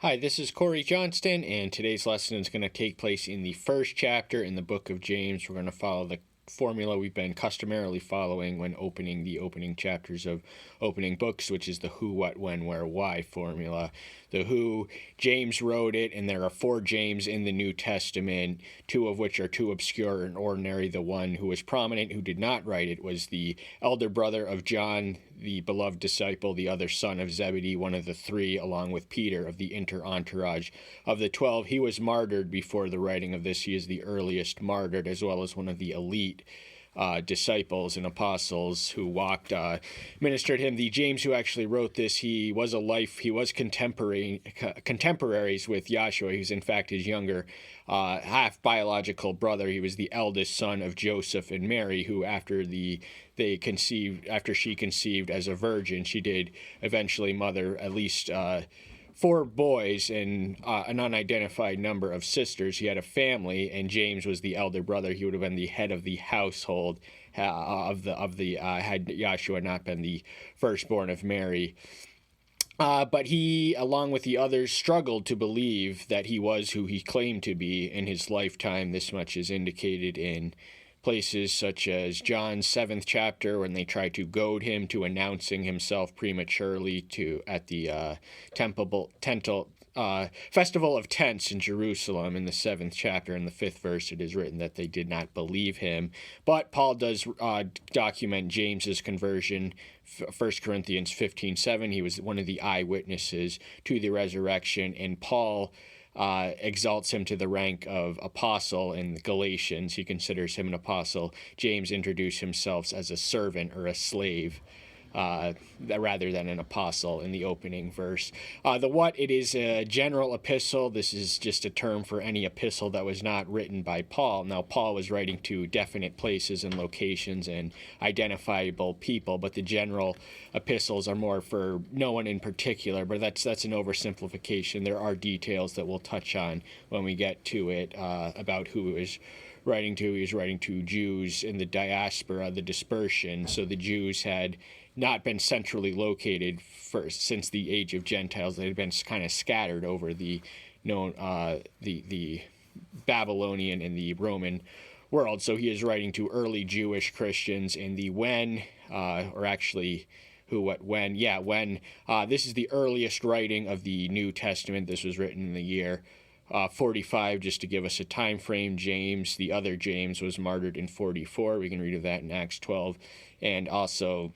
Hi, this is Corey Johnston, and today's lesson is going to take place in the first chapter in the book of James. We're going to follow the formula we've been customarily following when opening the opening chapters of opening books, which is the who, what, when, where, why formula. The who, James wrote it, and there are 4 James in the New Testament, 2 of which are too obscure and ordinary. The one who was prominent, who did not write it, was the elder brother of John, the beloved disciple, the other son of Zebedee, one of the 3, along with Peter of the entourage of the 12. He was martyred before the writing of this. He is the earliest martyred, as well as one of the elite disciples and apostles who ministered him. The James who actually wrote this, he was contemporaries with Yahshua. He was in fact his younger half biological brother. He was the eldest son of Joseph and Mary, who after she conceived as a virgin, she did eventually mother at least 4 boys and an unidentified number of sisters. He had a family, and James was the elder brother. He would have been the head of the household had Yahshua not been the firstborn of Mary. But he, along with the others, struggled to believe that he was who he claimed to be in his lifetime. This much is indicated in places such as John's 7th chapter, when they try to goad him to announcing himself prematurely at the Festival of Tents in Jerusalem. In the 7th chapter, in the 5th verse, it is written that they did not believe him. But Paul does document James's conversion. 1 Corinthians 15:7, he was one of the eyewitnesses to the resurrection, and Paul exalts him to the rank of apostle in Galatians. He considers him an apostle. James introduced himself as a servant or a slave rather than an apostle in the opening verse. It is a general epistle. This is just a term for any epistle that was not written by Paul. Now, Paul was writing to definite places and locations and identifiable people, but the general epistles are more for no one in particular, but that's an oversimplification. There are details that we'll touch on when we get to it about who he was writing to. He was writing to Jews in the diaspora, the dispersion. So the Jews had not been centrally located since the age of Gentiles. They had been kind of scattered over the Babylonian and the Roman world. So he is writing to early Jewish Christians in the when. This is the earliest writing of the New Testament. This was written in the year 45, just to give us a time frame. James, the other James, was martyred in 44. We can read of that in Acts 12. And also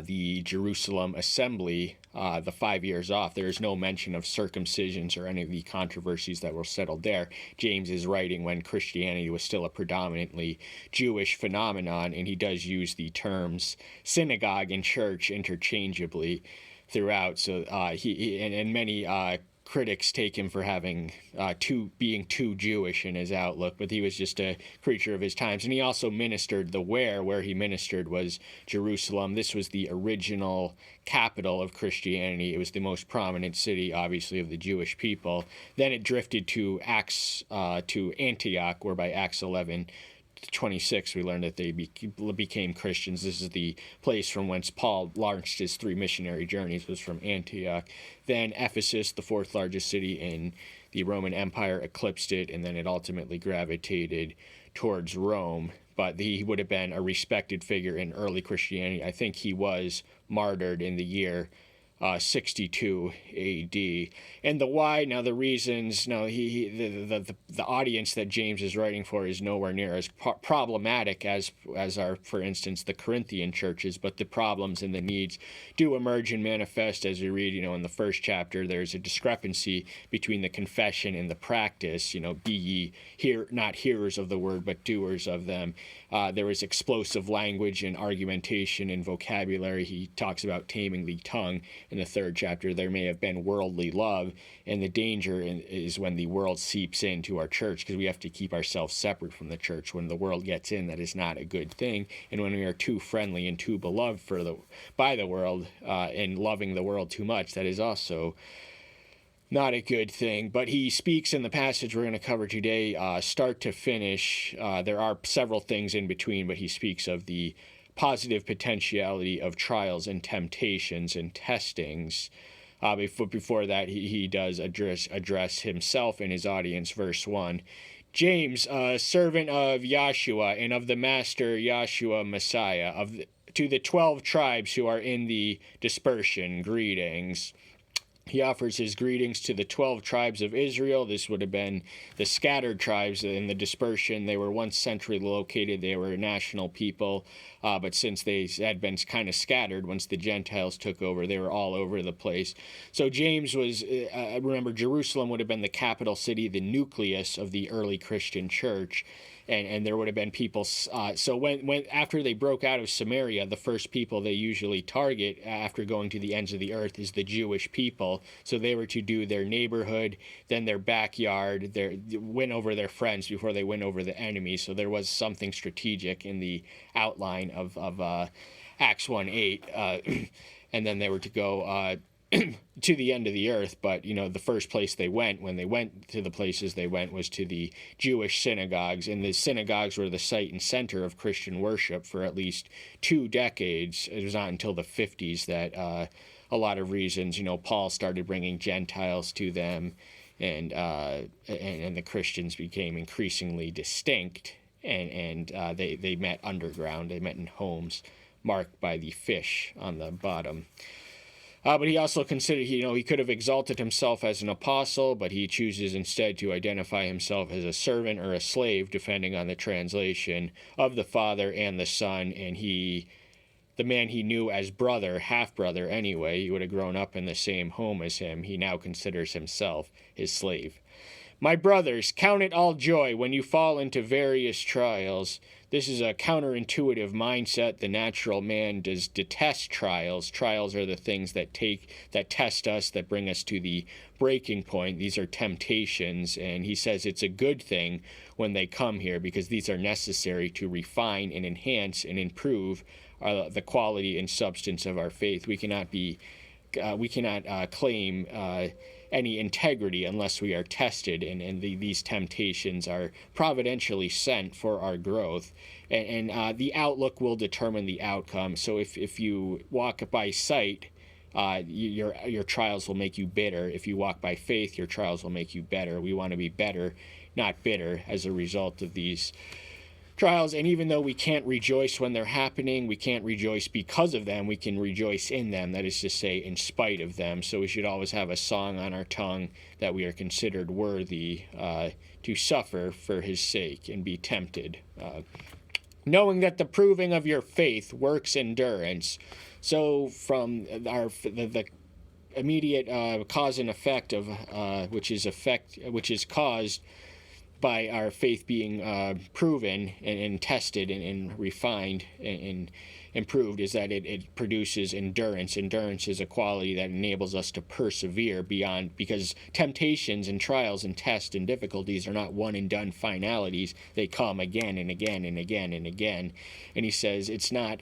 the Jerusalem assembly, the 5 years off, there is no mention of circumcisions or any of the controversies that were settled there. James is writing when Christianity was still a predominantly Jewish phenomenon, and he does use the terms synagogue and church interchangeably throughout. So many critics take him for having being too Jewish in his outlook, but he was just a creature of his times. And he also ministered where he ministered was Jerusalem. This was the original capital of Christianity. It was the most prominent city, obviously, of the Jewish people. Then it drifted to Antioch, where by Acts 11:26 we learned that they became Christians. This is the place from whence Paul launched his 3 missionary journeys, was from Antioch. Then Ephesus, the 4th largest city in the Roman Empire, eclipsed it, and then it ultimately gravitated towards Rome. But he would have been a respected figure in early Christianity. I think he was martyred in the year 62 A.D. And the why, now the reasons, the audience that James is writing for is nowhere near as problematic as are, for instance, the Corinthian churches, but the problems and the needs do emerge and manifest as we read. In the first chapter, there's a discrepancy between the confession and the practice. Be ye not hearers of the word, but doers of them. There is explosive language and argumentation and vocabulary. He talks about taming the tongue. In the 3rd chapter, there may have been worldly love, and the danger is when the world seeps into our church, because we have to keep ourselves separate from the church. When the world gets in, that is not a good thing. And when we are too friendly and too beloved by the world and loving the world too much, that is also not a good thing. But he speaks in the passage we're going to cover today, start to finish. There are several things in between, but he speaks of the positive potentiality of trials and temptations and testings Before that, he does address himself and his audience. Verse 1. James, servant of Yahshua and of the Master Yahshua Messiah, to the 12 tribes who are in the dispersion, greetings. He offers his greetings to the 12 tribes of Israel. This would have been the scattered tribes in the dispersion. They were once centrally located. They were a national people. But since they had been kind of scattered, once the Gentiles took over, they were all over the place. So James was, remember, Jerusalem would have been the capital city, the nucleus of the early Christian church. And there would have been people. So when after they broke out of Samaria, the first people they usually target after going to the ends of the earth is the Jewish people. So they were to do their neighborhood, then their backyard, win over their friends before they win over the enemy. So there was something strategic in the outline of Acts 1:8, and then they were to go to the end of the earth. But the first place they went, when they went to the places they went, was to the Jewish synagogues, and the synagogues were the site and center of Christian worship for at least 2 decades. It was not until the 50s that a lot of reasons, Paul started bringing Gentiles to them, and the Christians became increasingly distinct, and they met underground. They met in homes marked by the fish on the bottom. But he also considered, he could have exalted himself as an apostle, but he chooses instead to identify himself as a servant or a slave, depending on the translation, of the Father and the Son. And the man he knew as brother, half-brother anyway, he would have grown up in the same home as him, he now considers himself his slave. My brothers, count it all joy when you fall into various trials. This is a counterintuitive mindset. The natural man does detest trials. Trials are the things that test us, that bring us to the breaking point. These are temptations, and he says it's a good thing when they come here, because these are necessary to refine and enhance and improve the quality and substance of our faith. We cannot claim any integrity unless we are tested, and these temptations are providentially sent for our growth, and the outlook will determine the outcome. So if you walk by sight, your trials will make you bitter. If you walk by faith, your trials will make you better. We want to be better, not bitter, as a result of these trials. And even though we can't rejoice when they're happening, we can't rejoice because of them, we can rejoice in them, that is to say, in spite of them. So we should always have a song on our tongue that we are considered worthy to suffer for his sake and be tempted, knowing that the proving of your faith works endurance. So from the immediate cause and effect of which is caused by our faith being proven and tested and refined and improved, is that it produces endurance. Endurance is a quality that enables us to persevere beyond, because temptations and trials and tests and difficulties are not one and done finalities. They come again and again and again and again. And he says it's not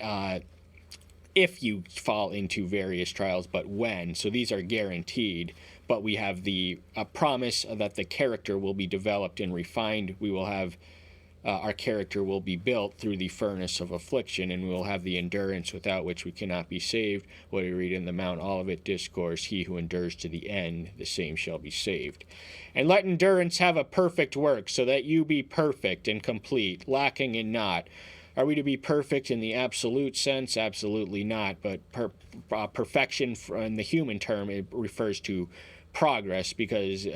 if you fall into various trials, but when. So these are guaranteed. But we have the promise that the character will be developed and refined. We will have our character will be built through the furnace of affliction, and we will have the endurance without which we cannot be saved. What we read in the Mount Olivet Discourse, he who endures to the end, the same shall be saved. And let endurance have a perfect work, so that you be perfect and complete, lacking in naught. Are we to be perfect in the absolute sense? Absolutely not. But perfection in the human term, it refers to progress, because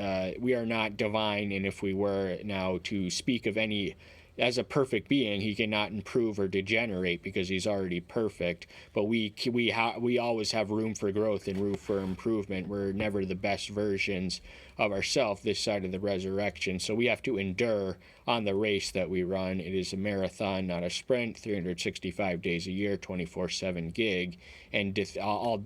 we are not divine, and if we were now to speak of any as a perfect being, he cannot improve or degenerate because he's already perfect. But we always have room for growth and room for improvement. We're never the best versions of ourselves this side of the resurrection. So we have to endure on the race that we run. It is a marathon, not a sprint. 365 days a year, 24/7 gig, and all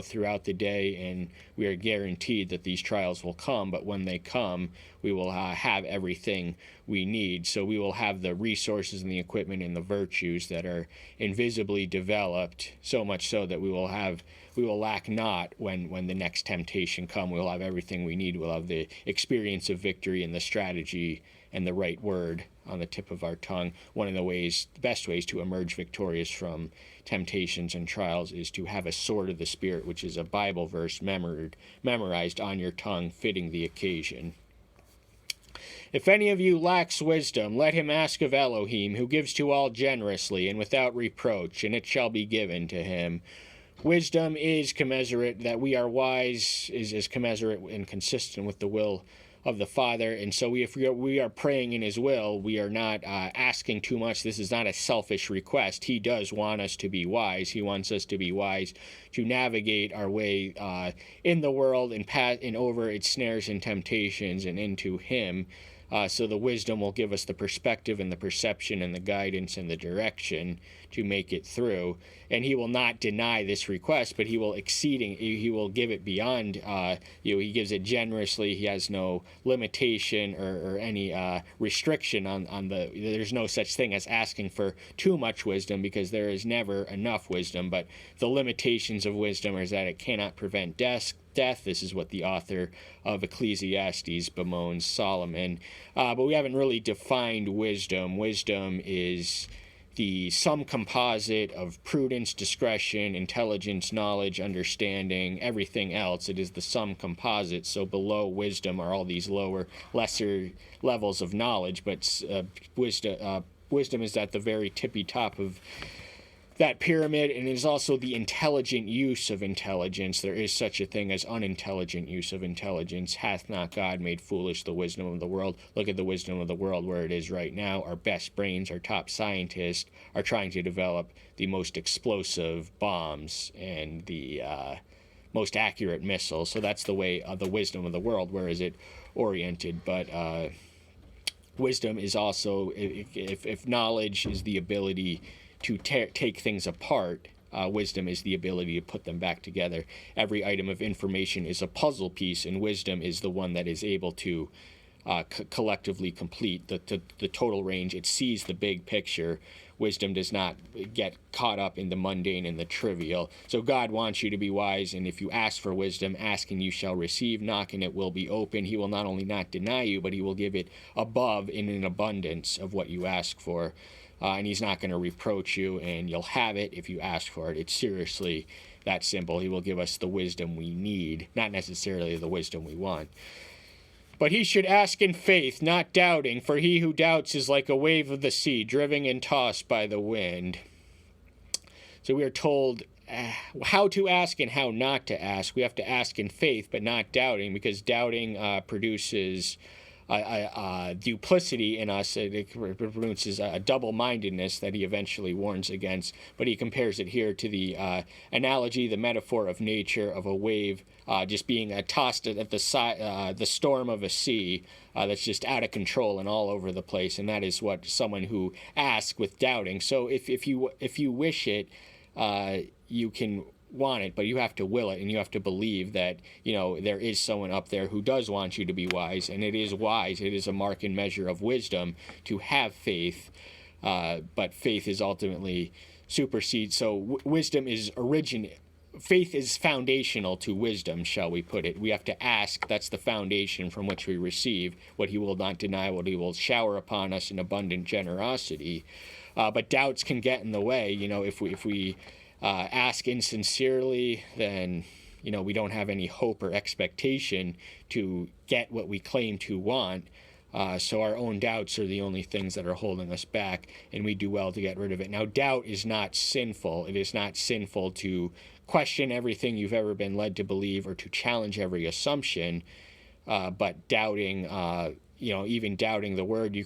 throughout the day. And we are guaranteed that these trials will come. But when they come, we will have everything we need. So we will have the resources and the equipment and the virtues that are invisibly developed, so much so that we will lack not when the next temptation come. We'll have everything we need. We'll have the experience of victory and the strategy and the right word on the tip of our tongue. One of the best ways to emerge victorious from temptations and trials is to have a sword of the Spirit, which is a Bible verse memorized on your tongue, fitting the occasion. If any of you lacks wisdom, let him ask of Elohim, who gives to all generously and without reproach, and it shall be given to him. Wisdom is commensurate, that we are wise is commensurate and consistent with the will of the Father. And so if we are praying in his will, we are not asking too much. This is not a selfish request. He does want us to be wise. He wants us to be wise to navigate our way in the world and over its snares and temptations and into him. So the wisdom will give us the perspective and the perception and the guidance and the direction to make it through. And he will not deny this request, but he will give it beyond. He gives it generously. He has no limitation or any restriction on there's no such thing as asking for too much wisdom, because there is never enough wisdom. But the limitations of wisdom is that it cannot prevent death. This is what the author of Ecclesiastes bemoans Solomon. But we haven't really defined wisdom. Wisdom is the sum composite of prudence, discretion, intelligence, knowledge, understanding, everything else. It is the sum composite. So below wisdom are all these lesser levels of knowledge, but wisdom is at the very tippy top of that pyramid, and it is also the intelligent use of intelligence. There is such a thing as unintelligent use of intelligence. Hath not God made foolish the wisdom of the world? Look at the wisdom of the world where it is right now. Our best brains, our top scientists are trying to develop the most explosive bombs and the most accurate missiles. So that's the way of the wisdom of the world. Where is it oriented? But wisdom is also, if knowledge is the ability to take things apart, wisdom is the ability to put them back together. Every item of information is a puzzle piece, and wisdom is the one that is able to collectively complete the total range. It sees the big picture. Wisdom does not get caught up in the mundane and the trivial. So God wants you to be wise, and if you ask for wisdom, ask and you shall receive, knock and it will be open. He will not only not deny you, but he will give it above in an abundance of what you ask for. And he's not going to reproach you, and you'll have it if you ask for it. It's seriously that simple. He will give us the wisdom we need, not necessarily the wisdom we want. But he should ask in faith, not doubting, for he who doubts is like a wave of the sea, driven and tossed by the wind. So we are told how to ask and how not to ask. We have to ask in faith, but not doubting, because doubting produces duplicity in us. It produces a double-mindedness that he eventually warns against. But he compares it here to the analogy, the metaphor of nature, of a wave just being tossed at the storm of a sea that's just out of control and all over the place. And that is what someone who asks with doubting. So if you wish it, you can want it, but you have to will it, and you have to believe that there is someone up there who does want you to be wise, and it is wise. It is a mark and measure of wisdom to have faith, but faith is ultimately supersedes. So wisdom is faith is foundational to wisdom, shall we put it. We have to ask. That's the foundation from which we receive what he will not deny, what he will shower upon us in abundant generosity. But doubts can get in the way. If we ask insincerely, then we don't have any hope or expectation to get what we claim to want. So our own doubts are the only things that are holding us back, and we do well to get rid of it. Now, doubt is not sinful. It is not sinful to question everything you've ever been led to believe or to challenge every assumption. But doubting, even doubting the word, you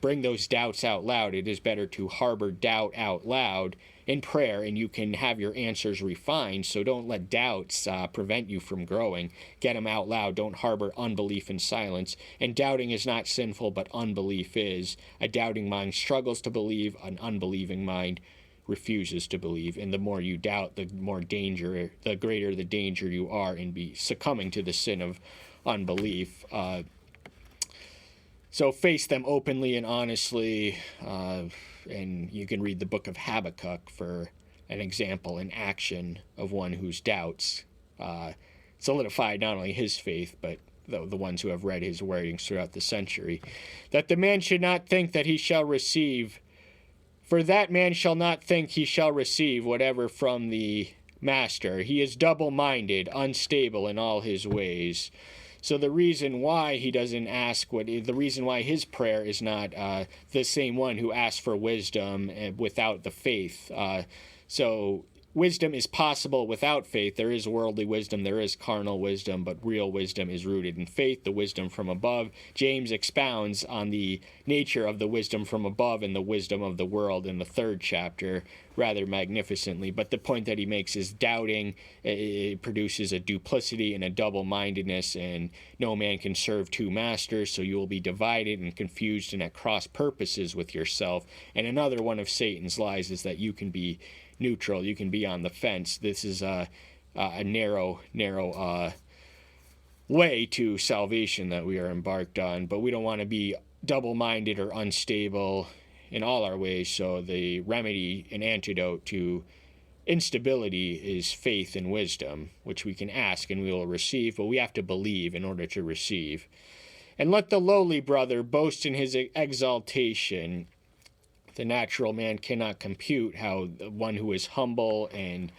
bring those doubts out loud. It is better to harbor doubt out loud in prayer, and you can have your answers refined. So don't let doubts prevent you from growing. Get them out loud. Don't harbor unbelief in silence. And doubting is not sinful, but unbelief is. A doubting mind struggles to believe. An unbelieving mind refuses to believe. And the more you doubt, the greater the danger you are in succumbing to the sin of unbelief. So face them openly and honestly, and you can read the book of Habakkuk for an example in action of one whose doubts solidified not only his faith, but the ones who have read his writings throughout the century. That the man should not think that he shall receive, for that man shall not think he shall receive whatever from the master. He is double-minded, unstable in all his ways. So the reason why he doesn't ask the reason why his prayer is not the same one who asks for wisdom without the faith. So wisdom is possible without faith. There is worldly wisdom, there is carnal wisdom, but real wisdom is rooted in faith, the wisdom from above. James expounds on the nature of the wisdom from above and the wisdom of the world in the 3rd chapter rather magnificently. But the point that he makes is doubting. It produces a duplicity and a double-mindedness, and no man can serve two masters, so you will be divided and confused and at cross purposes with yourself. And another one of Satan's lies is that you can be neutral, you can be on the fence. This is a narrow way to salvation that we are embarked on, but we don't want to be double-minded or unstable in all our ways. So the remedy and antidote to instability is faith and wisdom, which we can ask and we will receive, but we have to believe in order to receive. And let the lowly brother boast in his exaltation. The natural man cannot compute how one who is humble and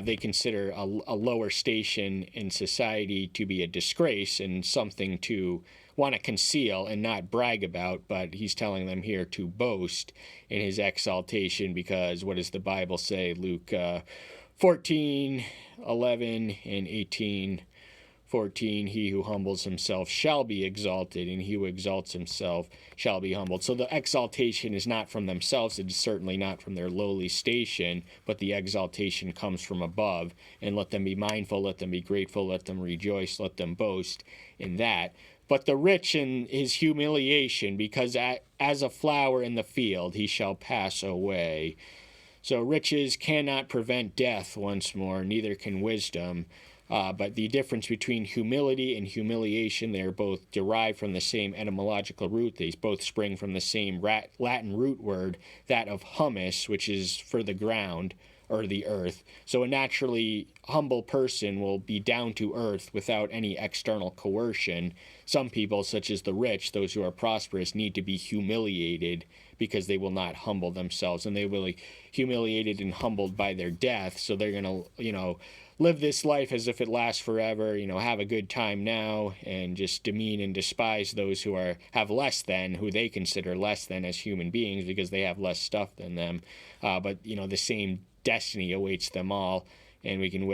they consider a lower station in society to be a disgrace and something to want to conceal and not brag about, but he's telling them here to boast in his exaltation, because what does the Bible say? Luke 14:11 and 18:14, he who humbles himself shall be exalted, and he who exalts himself shall be humbled. So the exaltation is not from themselves, it is certainly not from their lowly station, but the exaltation comes from above. And let them be mindful, let them be grateful, let them rejoice, let them boast in that. But the rich in his humiliation, because as a flower in the field he shall pass away. So riches cannot prevent death, once more, neither can wisdom. But the difference between humility and humiliation, they are both derived from the same etymological root. They both spring from the same Latin root word, that of humus, which is for the ground or the earth. So a naturally humble person will be down to earth without any external coercion. Some people, such as the rich, those who are prosperous, need to be humiliated because they will not humble themselves, and they will be humiliated and humbled by their death. So they're going to, live this life as if it lasts forever, have a good time now, and just demean and despise those who have less than, who they consider less than as human beings because they have less stuff than them. But the same destiny awaits them all, and we can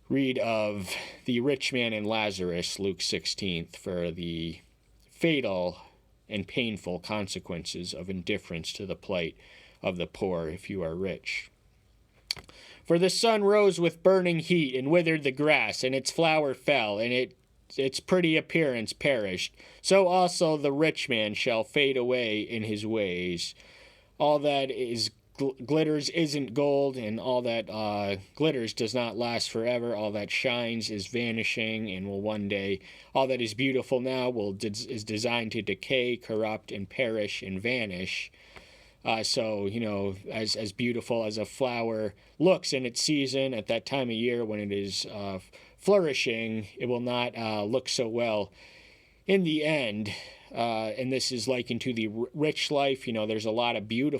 read of the rich man and Lazarus, Luke 16, for the fatal and painful consequences of indifference to the plight of the poor if you are rich. For the sun rose with burning heat and withered the grass, and its flower fell, and its pretty appearance perished. So also the rich man shall fade away in his ways. All that is glitters isn't gold, and all that glitters does not last forever. All that shines is vanishing and will one day, all that is beautiful now is designed to decay, corrupt, and perish and vanish. So, as beautiful as a flower looks in its season at that time of year when it is flourishing, it will not look so well in the end. And this is likened to the rich life. There's a lot of beauty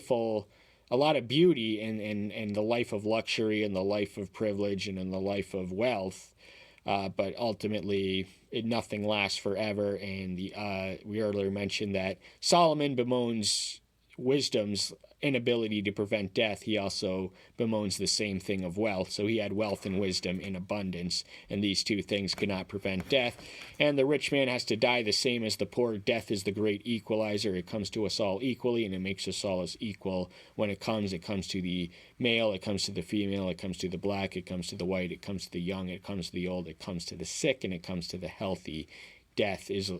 in the life of luxury and the life of privilege and in the life of wealth. But ultimately, nothing lasts forever. And we earlier mentioned that Solomon bemoans wisdom's inability to prevent death. He also bemoans the same thing of wealth. So he had wealth and wisdom in abundance, and these two things cannot prevent death. And the rich man has to die the same as the poor. Death is the great equalizer. It comes to us all equally, and it makes us all as equal. When it comes to the male, it comes to the female, it comes to the black, it comes to the white, it comes to the young, it comes to the old, it comes to the sick, and it comes to the healthy. Death is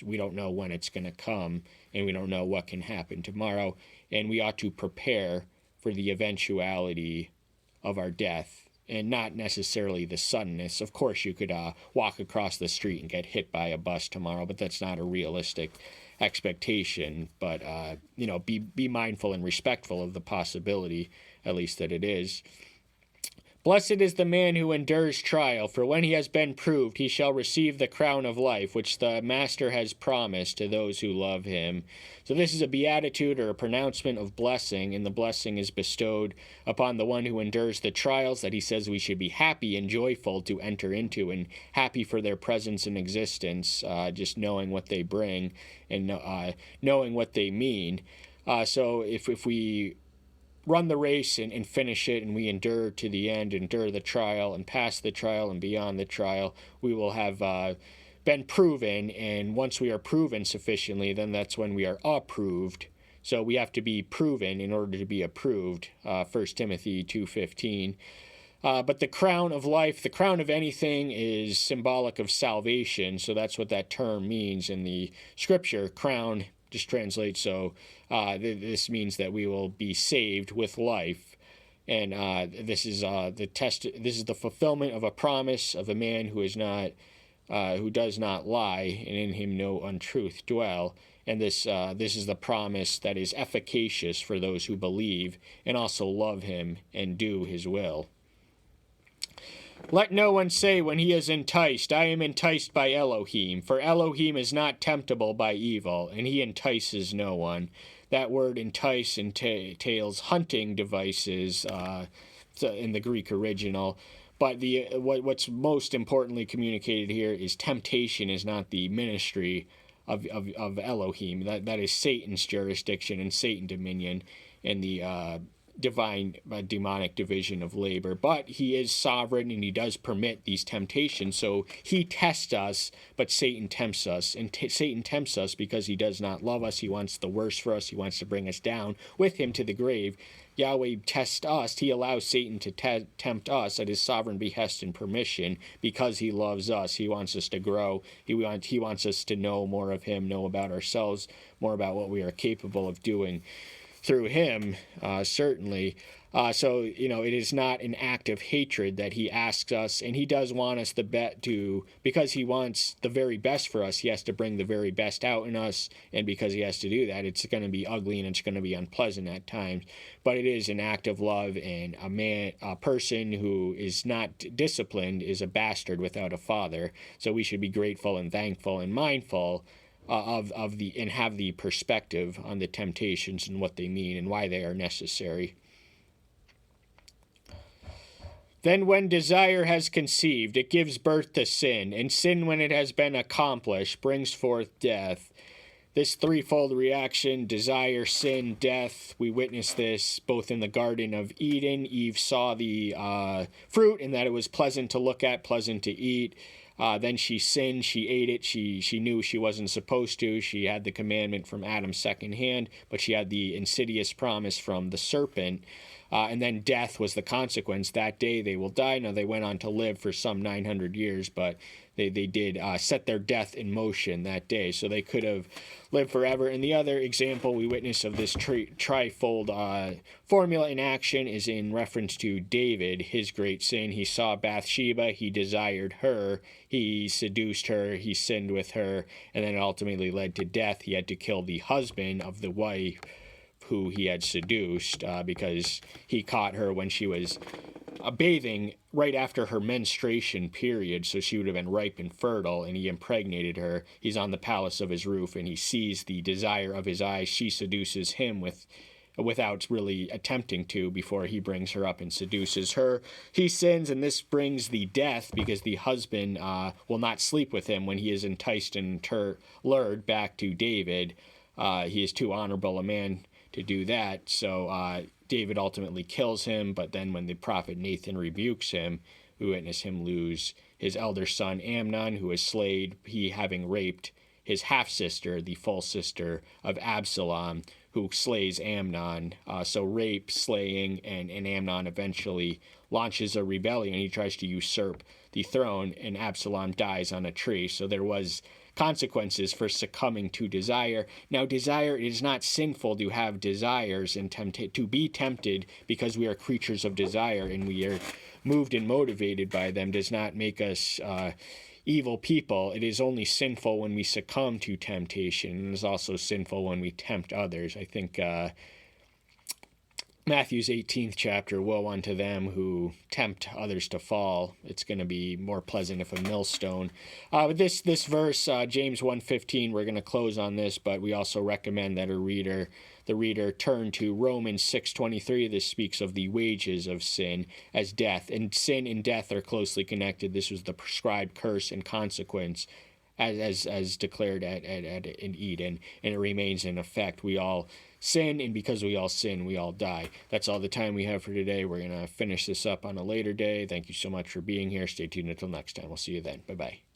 we don't know when it's going to come, and we don't know what can happen tomorrow, and we ought to prepare for the eventuality of our death and not necessarily the suddenness. Of course, you could walk across the street and get hit by a bus tomorrow, but that's not a realistic expectation. But be mindful and respectful of the possibility, at least that it is. Blessed is the man who endures trial, for when he has been proved, he shall receive the crown of life, which the Master has promised to those who love him. So this is a beatitude or a pronouncement of blessing, and the blessing is bestowed upon the one who endures the trials that he says we should be happy and joyful to enter into, and happy for their presence and existence, just knowing what they bring and knowing what they mean. So if we run the race and finish it, and we endure to the end, endure the trial and pass the trial and beyond the trial, we will have been proven. And once we are proven sufficiently, then that's when we are approved. So we have to be proven in order to be approved. 1 Timothy 2:15. But the crown of life, the crown of anything, is symbolic of salvation. So that's what that term means in the scripture. Crown just translates, so this means that we will be saved with life. And this is this is the fulfillment of a promise of a man who does not lie, and in him no untruth dwell. And this is the promise that is efficacious for those who believe and also love him and do his will. Let no one say when he is enticed, I am enticed by Elohim, for Elohim is not temptable by evil, and he entices no one. That word entice entails hunting devices in the Greek original. But what's most importantly communicated here is temptation is not the ministry of Elohim. That is Satan's jurisdiction and Satan dominion in the divine demonic division of labor. But he is sovereign, and he does permit these temptations. So he tests us, but Satan tempts us. And Satan tempts us because he does not love us. He wants the worst for us. He wants to bring us down with him to the grave. Yahweh tests us. He allows Satan to tempt us at his sovereign behest and permission because he loves us. He wants us to grow. He wants us to know more of him, know about ourselves, more about what we are capable of doing through him, certainly. So, it is not an act of hatred that he asks us, and he does want us because he wants the very best for us, he has to bring the very best out in us, and because he has to do that, it's going to be ugly and it's going to be unpleasant at times. But it is an act of love, and a person who is not disciplined is a bastard without a father. So we should be grateful and thankful and mindful and have the perspective on the temptations and what they mean and why they are necessary. Then when desire has conceived, it gives birth to sin, and sin, when it has been accomplished, brings forth death. This threefold reaction, desire, sin, death, we witness this both in the Garden of Eden. Eve saw the fruit and that it was pleasant to look at, pleasant to eat. Then she sinned, she ate it, she knew she wasn't supposed to. She had the commandment from Adam's second hand, but she had the insidious promise from the serpent. And then death was the consequence. That day they will die. Now they went on to live for some 900 years, but they did set their death in motion that day. So they could have lived forever. And the other example we witness of this trifold formula in action is in reference to David, his great sin. He saw Bathsheba, he desired her, he seduced her, he sinned with her, and then it ultimately led to death. He had to kill the husband of the wife who he had seduced because he caught her when she was bathing right after her menstruation period, so she would have been ripe and fertile, and he impregnated her. He's on the palace of his roof, and he sees the desire of his eyes. She seduces him without really attempting to before he brings her up and seduces her. He sins, and this brings the death because the husband will not sleep with him when he is enticed and lured back to David. He is too honorable a man to do that, so David ultimately kills him, but then when the prophet Nathan rebukes him, we witness him lose his elder son Amnon, who is slayed, he having raped his half-sister, the full sister of Absalom, who slays Amnon. So rape, slaying, and Amnon eventually launches a rebellion. He tries to usurp the throne, and Absalom dies on a tree. So there was consequences for succumbing to desire. Now, desire, it is not sinful to have desires and to be tempted, because we are creatures of desire and we are moved and motivated by them, does not make us evil people. It is only sinful when we succumb to temptation, and it is also sinful when we tempt others. I think Matthew's 18th chapter, woe unto them who tempt others to fall. It's going to be more pleasant if a millstone. With this verse, James 1:15, we're going to close on this, but we also recommend that the reader turn to Romans 6:23. This speaks of the wages of sin as death, and sin and death are closely connected. This was the prescribed curse and consequence as declared in Eden, and it remains in effect. We all sin, and because we all sin, we all die. That's all the time we have for today. We're going to finish this up on a later day. Thank you so much for being here. Stay tuned until next time. We'll see you then. Bye-bye.